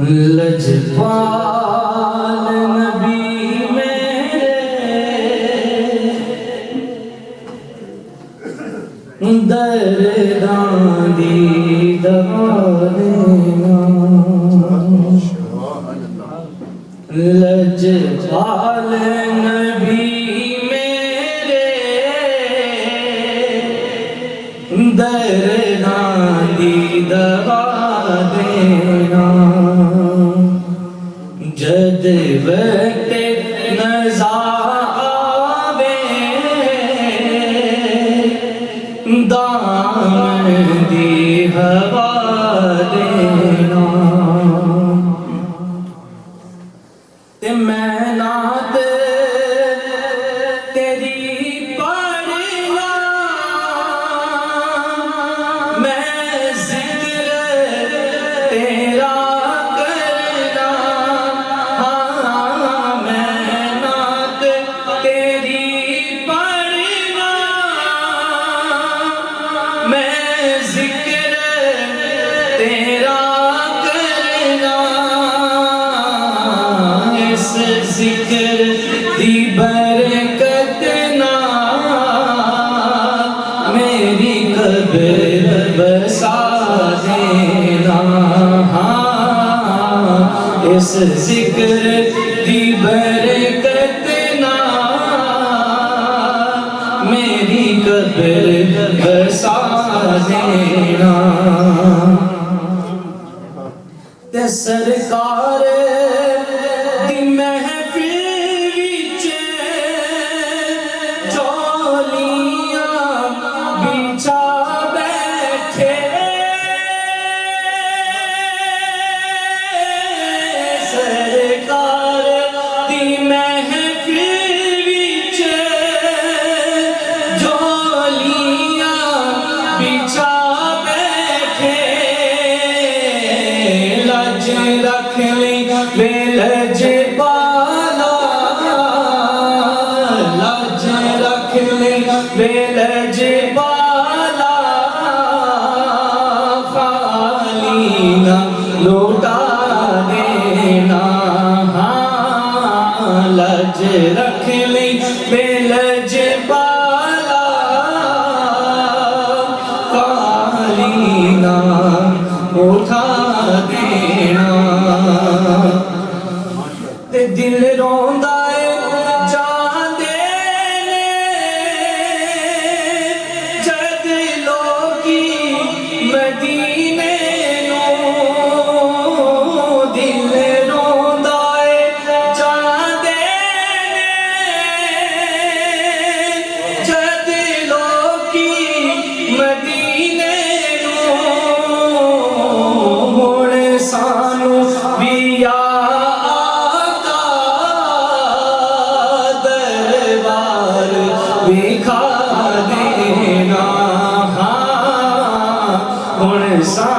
लजपाल नबी मेरे दर्दां दी दवा देना। लजपाल नबी मेरे दर्दां दी दवा देना। जद वक्त नज़ा आवे दामन दी हवा देना। ते मैं नात तेरी पढ़ना, मैं जिक्र तेरा करना। हाँ मैं नात तेरी पढ़ना, मैं जिक्र तेरा करना। इस जिक्र दी बरकत नाल मेरी कब्र बसा देना। हाँ इस जिक्र दी बरकत नाल मेरी कब्र बसा देना। ते सरकार दी महफिल विच झोलियां बिछा बैठे। सरकार दी महफिल विच झोलियां बिछा बैठे। लज रख ली बेलज पाला, लज रख ली बेलज पाला। खाली ना लौटा देना। हाँ लज रख ली बेलज पाला। खाली ना उठा देना। ते दिल रोंदा है जांदे ने जद लोकी मदीने नूं। दिल रोंदा है जांदे ने जद लोकी मदीने नूं। हुण सानू भी विखा देना। हाँ हुण सा